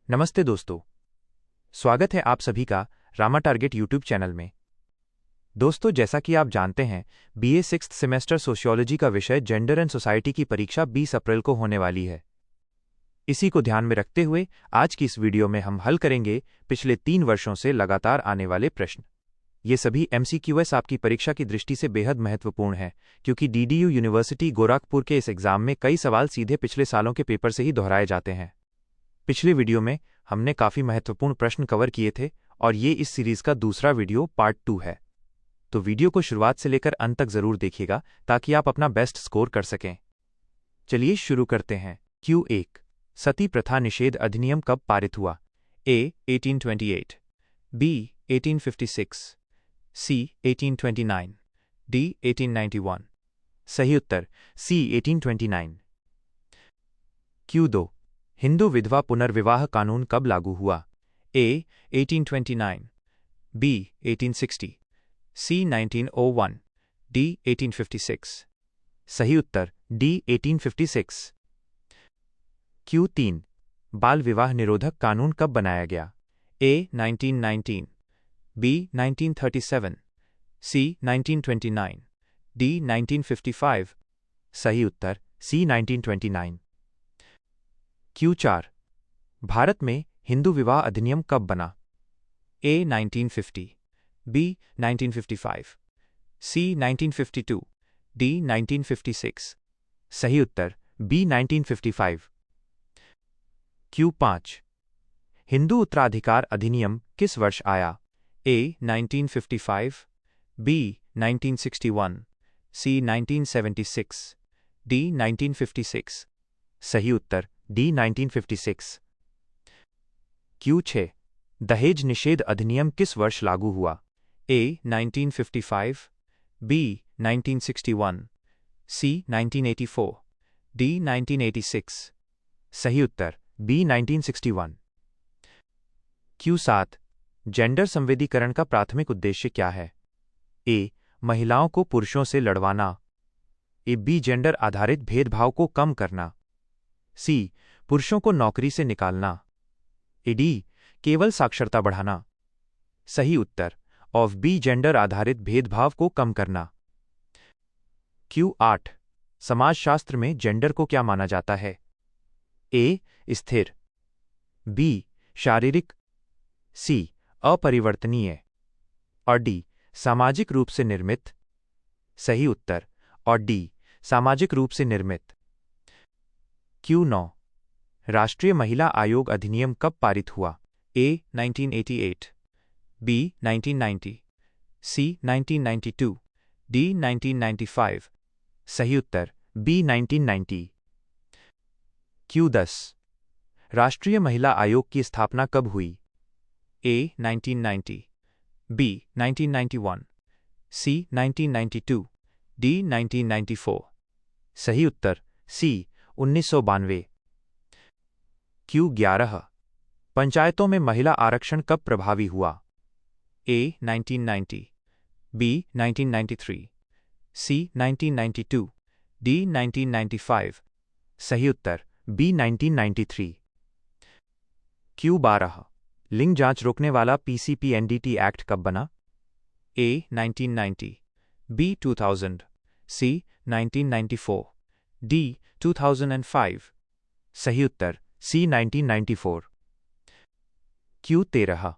नमस्ते दोस्तों, स्वागत है आप सभी का रामा टारगेट यूट्यूब चैनल में। दोस्तों, जैसा कि आप जानते हैं, बीए 6th सेमेस्टर सोशियोलॉजी का विषय जेंडर एंड सोसाइटी की परीक्षा 20 अप्रैल को होने वाली है। इसी को ध्यान में रखते हुए आज की इस वीडियो में हम हल करेंगे पिछले 3 वर्षों से लगातार आने वाले प्रश्न। ये सभी MCQS आपकी परीक्षा की दृष्टि से बेहद महत्वपूर्ण है, क्योंकि DDU यूनिवर्सिटी गोरखपुर के इस एग्जाम में कई सवाल सीधे पिछले सालों के पेपर से ही दोहराए जाते हैं। पिछले वीडियो में हमने काफी महत्वपूर्ण प्रश्न कवर किए थे और ये इस सीरीज का दूसरा वीडियो पार्ट 2 है। तो वीडियो को शुरुआत से लेकर अंत तक जरूर देखिएगा ताकि आप अपना बेस्ट स्कोर कर सकें। चलिए शुरू करते हैं। Q1, सती प्रथा निषेध अधिनियम कब पारित हुआ? A. 1828, B. 1856, C. 1829, D. 1891। सही उत्तर C. 1829। Q2, हिंदू विधवा पुनर्विवाह कानून कब लागू हुआ? A. 1829, B. 1860, C. 1901, D. 1856। सही उत्तर D. 1856। Q3, बाल विवाह निरोधक कानून कब बनाया गया? A. 1919, B. 1937, C. 1929, D. 1955। सही उत्तर C. 1929। Q4, भारत में हिंदू विवाह अधिनियम कब बना? A. 1950, B. 1955, C. 1952, D. 1956। सही उत्तर B. 1955। Q5, हिंदू उत्तराधिकार अधिनियम किस वर्ष आया? A. 1955, B. 1961, C. 1976, D. 1956। सही उत्तर D. 1956। Q6, दहेज निषेध अधिनियम किस वर्ष लागू हुआ? A. 1955, B. 1961, C. 1984, D. 1986। सही उत्तर B. 1961। Q7, जेंडर संवेदीकरण का प्राथमिक उद्देश्य क्या है? A. महिलाओं को पुरुषों से लड़वाना, B. जेंडर आधारित भेदभाव को कम करना, C. पुरुषों को नौकरी से निकालना, D. केवल साक्षरता बढ़ाना। सही उत्तर ऑफ B. जेंडर आधारित भेदभाव को कम करना। Q8, समाजशास्त्र में जेंडर को क्या माना जाता है? A. स्थिर, B. शारीरिक, C. अपरिवर्तनीय और D. सामाजिक रूप से निर्मित। सही उत्तर और D. सामाजिक रूप से निर्मित। Q9, राष्ट्रीय महिला आयोग अधिनियम कब पारित हुआ? A. 1988, B. 1990, C. 1992, D. 1995। सही उत्तर B. 1990। Q10, राष्ट्रीय महिला आयोग की स्थापना कब हुई? A. 1990, B. 1991, C. 1992, D. 1994। सही उत्तर C. 1992। Q11, पंचायतों में महिला आरक्षण कब प्रभावी हुआ? A. 1990, B. 1993, C. 1992, D. 1995। सही उत्तर B. 1993। Q12, लिंग जांच रोकने वाला PCPNDT एक्ट कब बना? A. 1990, B. 2000, C. 1994, D. 2005। सही उत्तर C. 1994। Q13,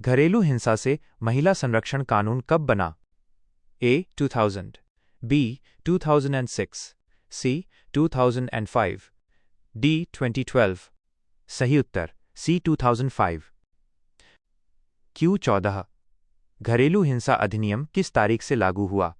घरेलू हिंसा से महिला संरक्षण कानून कब बना? A. 2000, B. 2006, C. 2005, D. 2012। सही उत्तर C. 2005। Q14, घरेलू हिंसा अधिनियम किस तारीख से लागू हुआ?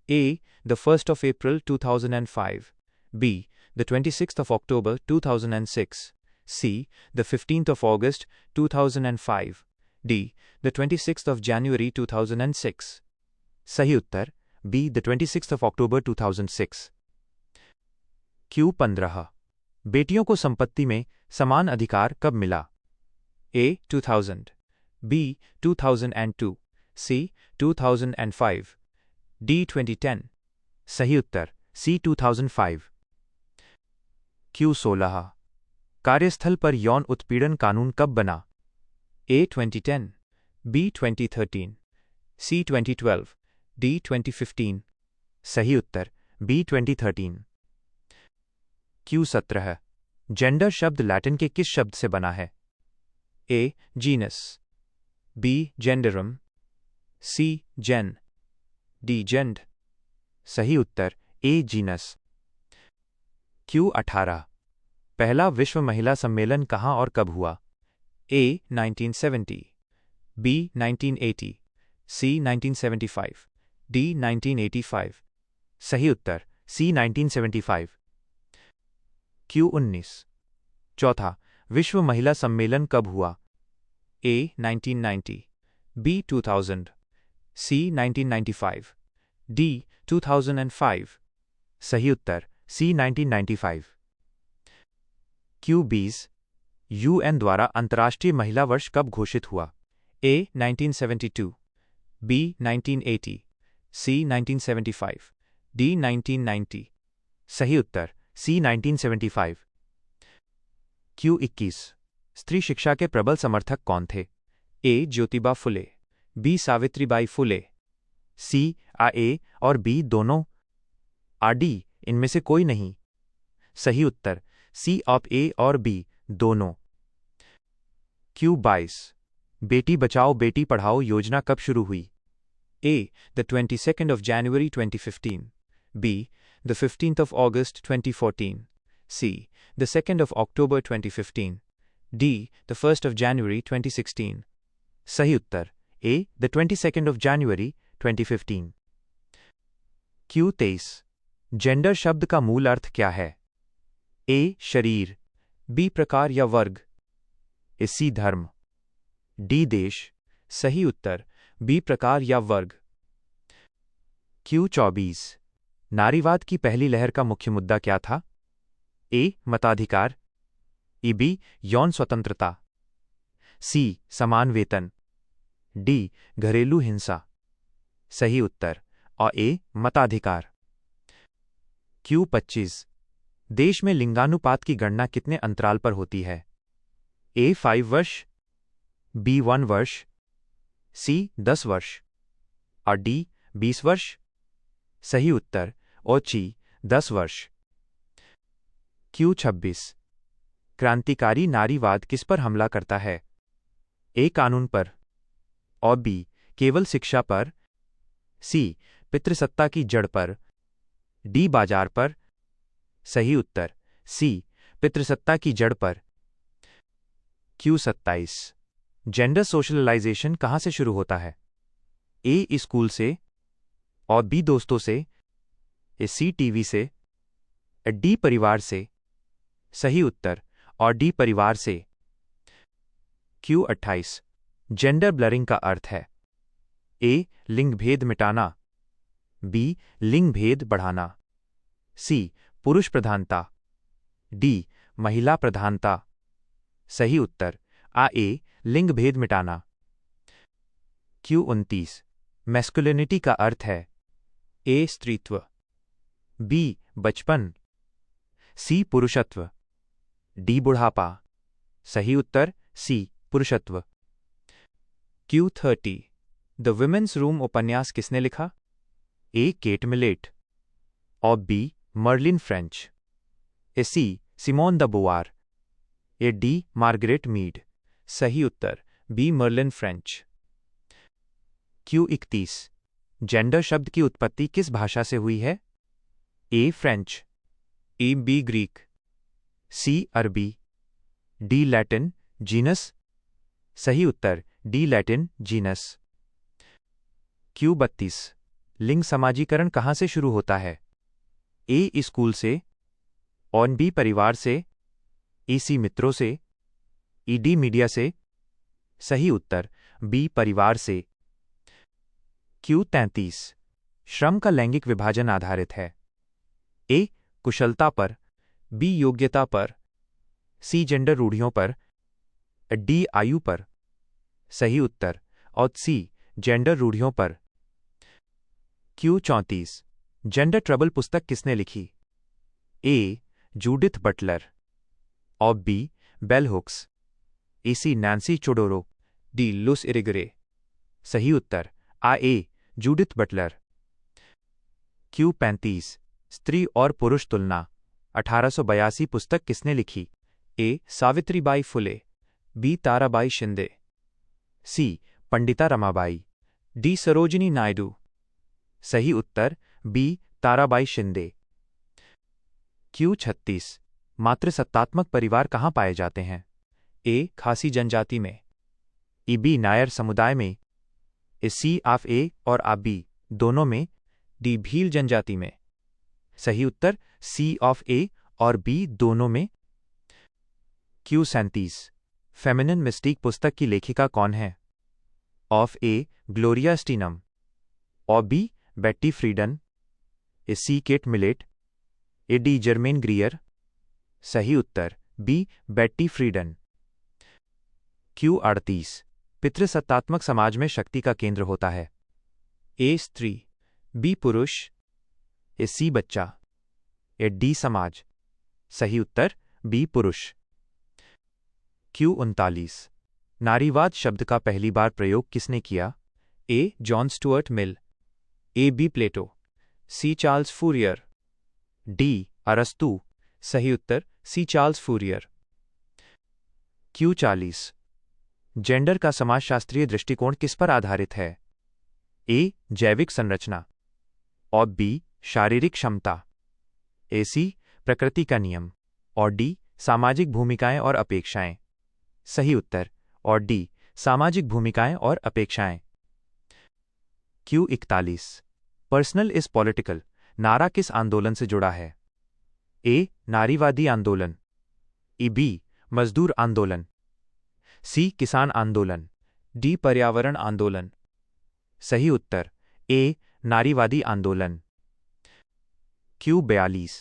A. the 1st of April 2005, B. the 26th of October 2006, C. the 15th of August 2005, D. the 26th of January 2006। सही उत्तर B. the 26th of October 2006। Q15, बेटियों को संपत्ति में समान अधिकार कब मिला? A. 2000, B. 2002, C. 2005, D. 2010। सही उत्तर C. 2005। Q16, कार्यस्थल पर यौन उत्पीड़न कानून कब बना? A. 2010, B. 2013, C. 2012, D. 2015। सही उत्तर B. 2013। Q17 जेंडर शब्द लैटिन के किस शब्द से बना है? A. Genus, B. जेंडरम, C. जेन, D. जेंड। सही उत्तर A. जीनस। Q18 पहला विश्व महिला सम्मेलन कहाँ और कब हुआ? A. 1970, B. 1980, C. 1975, D. 1985। सही उत्तर C. 1975। Q19 चौथा विश्व महिला सम्मेलन कब हुआ? A. 1990, B. 2000, C. 1995, D. 2005। सही उत्तर C. 1995। Q20 UN द्वारा अंतर्राष्ट्रीय महिला वर्ष कब घोषित हुआ? A. 1972, B. 1980, C. 1975, D. 1990। सही उत्तर C. 1975। Q21 स्त्री शिक्षा के प्रबल समर्थक कौन थे? A. Jyotiba Phule, B. Savitribai Phule, C. A और B दोनों, D इनमें से कोई नहीं। सही उत्तर C ऑफ A और B दोनों। Q22 बेटी बचाओ बेटी पढ़ाओ योजना कब शुरू हुई? A. The 22nd of January 2015, B. The 15th of August 2014, C. The 2nd of October 2015, D. The 1st of January 2016। सही उत्तर A. The 22nd of January 2015। Q23 gender शब्द का मूल अर्थ क्या है? A. शरीर, B. प्रकार या वर्ग, C. धर्म, D. देश। सही उत्तर B. प्रकार या वर्ग। Q24 नारीवाद की पहली लहर का मुख्य मुद्दा क्या था? A. मताधिकार, B. यौन स्वतंत्रता, C. समान वेतन, D. घरेलू हिंसा। सही उत्तर A. मताधिकार। Q25 देश में लिंगानुपात की गणना कितने अंतराल पर होती है? A. 5 वर्ष, B. 1 वर्ष, C. 10 वर्ष और D. 20 वर्ष। सही उत्तर C. 10 वर्ष। Q26 क्रांतिकारी नारीवाद किस पर हमला करता है? A. कानून पर और B. केवल शिक्षा पर, C. पितृसत्ता की जड़ पर, D. बाजार पर। सही उत्तर C. पितृसत्ता की जड़ पर। Q27 जेंडर सोशलाइजेशन कहाँ से शुरू होता है? A. स्कूल से और B. दोस्तों से, C. टीवी से, D. परिवार से। सही उत्तर और D. परिवार से। Q28 जेंडर ब्लरिंग का अर्थ है? A. लिंग भेद मिटाना, B. लिंग भेद बढ़ाना, C. पुरुष प्रधानता, D. महिला प्रधानता। सही उत्तर A. लिंग भेद मिटाना। Q29 मैस्कुलिनिटी का अर्थ है? A. स्त्रीत्व, B. बचपन, C. पुरुषत्व, D. बुढ़ापा। सही उत्तर C. पुरुषत्व। Q30 द विमेन्स रूम उपन्यास किसने लिखा? A. केट मिलेट और B. Marilyn French, C. Simone de Beauvoir, D. Margaret Mead. सही उत्तर B. Marilyn French. Q31 gender शब्द की उत्पत्ति किस भाषा से हुई है? A. French, B. Greek, C. अरबी, D. Latin, genus. सही उत्तर D. Latin, genus. Q32 लिंग समाजीकरण कहाँ से शुरू होता है? A. स्कूल से और B. परिवार से, C. मित्रों से, D. मीडिया से। सही उत्तर B. परिवार से। Q33 श्रम का लैंगिक विभाजन आधारित है? A. कुशलता पर, B. योग्यता पर, C. जेंडर रूढ़ियों पर, D. आयु पर। सही उत्तर और C. जेंडर रूढ़ियों पर। Q34 जेंडर ट्रबल पुस्तक किसने लिखी? A. जूडिथ बटलर और B. Bell hooks. A C Nancy Chodorow. D Luce Irigaray. सही उत्तर आ ए जूडिथ बटलर। क्यू 35 स्त्री और पुरुष तुलना 1882 पुस्तक किसने लिखी? A Savitribai Phule, B Tarabai Shinde, C Pandita Ramabai, D Sarojini Naidu. सही उत्तर बी ताराबाई शिंदे। क्यू 36 मातृसत्तात्मक परिवार कहाँ पाए जाते हैं? ए खासी जनजाति में, ई बी नायर समुदाय में, ए सी ऑफ ए और आ बी दोनों में, डी भील जनजाति में। सही उत्तर सी ऑफ ए और बी दोनों में। क्यू 37 फेमिनिन मिस्टीक पुस्तक की लेखिका कौन है? ऑफ ए ग्लोरिया स्टीनम, और B Betty Friedan, A C Kate Millett, A D Germaine Greer. सही उत्तर बी बेट्टी फ्रीडन। क्यू 38 पितृसत्तात्मक समाज में शक्ति का केंद्र होता है? ए स्त्री, बी पुरुष, ए सी बच्चा, ए डी समाज। सही उत्तर बी पुरुष। क्यू 39 नारीवाद शब्द का पहली बार प्रयोग किसने किया? A John Stuart Mill, A B Plato, C Charles Fourier, D अरस्तू। सही उत्तर C Charles Fourier. Q 40 gender का समाजशास्त्रीय दृष्टिकोण किस पर आधारित है? ए जैविक संरचना, और बी शारीरिक क्षमता, ए सी प्रकृति का नियम, और डी सामाजिक भूमिकाएं और अपेक्षाएं। सही उत्तर और डी सामाजिक भूमिकाएं और अपेक्षाएं। क्यू 41 पर्सनल इज पॉलिटिकल नारा किस आंदोलन से जुड़ा है? ए नारीवादी आंदोलन, ई बी मजदूर आंदोलन, सी किसान आंदोलन, डी पर्यावरण आंदोलन। सही उत्तर ए नारीवादी आंदोलन। क्यू 42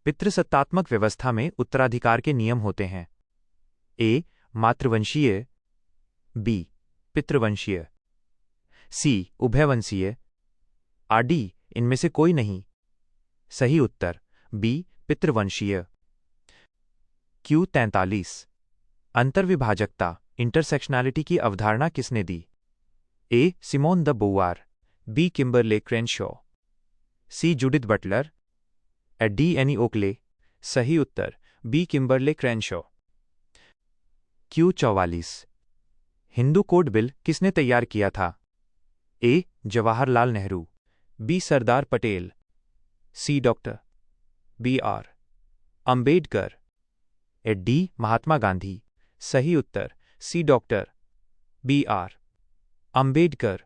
पितृसत्तात्मक व्यवस्था में उत्तराधिकार के नियम होते हैं? ए मातृवंशीय, बी पितृवंशीय, सी उभयवंशीय, आडी इनमें से कोई नहीं। सही उत्तर बी पितृवंशीय। क्यू 43 अंतर्विभाजकता इंटरसेक्शनैलिटी की अवधारणा किसने दी? A Simone de Beauvoir, B Kimberle Crenshaw, C Judith Butler, D Annie Oakley. सही उत्तर B Kimberle Crenshaw. Q 44 Hindu code bill किसने तैयार किया था? A Jawaharlal Nehru, B Sardar Patel, C doctor B R Ambedkar, A D Mahatma Gandhi. सही उत्तर C doctor B R Ambedkar.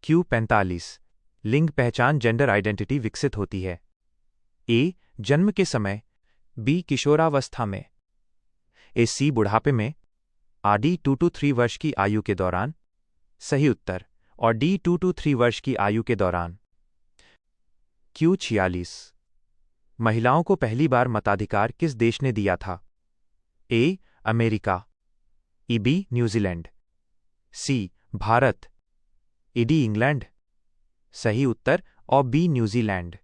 Q 45 लिंग पहचान जेंडर आइडेंटिटी विकसित होती है? ए जन्म के समय, बी किशोरावस्था में, ए सी बुढ़ापे में, आडी 2 to 3 वर्ष की आयु के दौरान। सही उत्तर और डी 2 to 3 वर्ष की आयु के दौरान। क्यू 46 महिलाओं को पहली बार मताधिकार किस देश ने दिया था? ए अमेरिका, ई बी न्यूजीलैंड, सी भारत, ई डी इंग्लैंड। सही उत्तर और बी न्यूजीलैंड।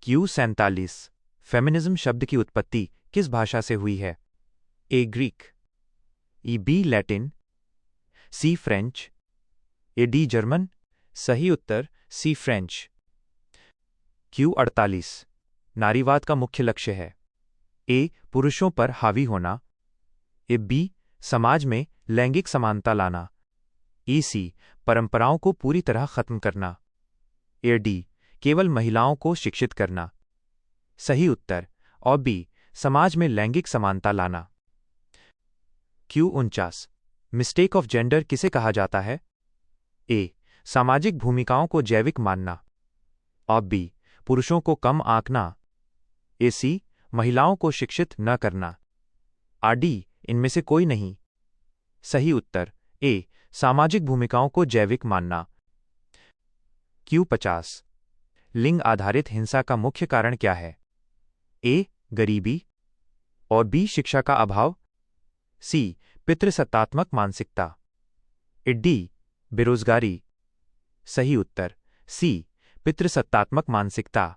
क्यू 47 फेमिनिज्म शब्द की उत्पत्ति किस भाषा से हुई है? A Greek, E B Latin, C French, A D German. सही उत्तर सी फ्रेंच। क्यू 48 नारीवाद का मुख्य लक्ष्य है? ए पुरुषों पर हावी होना, ए बी समाज में लैंगिक समानता लाना, ई सी परंपराओं को पूरी तरह खत्म करना, ए डी केवल महिलाओं को शिक्षित करना। सही उत्तर और बी समाज में लैंगिक समानता लाना। क्यू 49 मिस्टेक ऑफ जेंडर किसे कहा जाता है? ए सामाजिक भूमिकाओं को जैविक मानना, और बी पुरुषों को कम आंकना, ए सी महिलाओं को शिक्षित न करना, आडी इनमें से कोई नहीं। सही उत्तर ए सामाजिक भूमिकाओं को जैविक मानना। क्यू 50 लिंग आधारित हिंसा का मुख्य कारण क्या है? ए गरीबी, और बी शिक्षा का अभाव, सी पितृसत्तात्मक मानसिकता, ए डी बेरोजगारी। सही उत्तर सी पितृसत्तात्मक मानसिकता।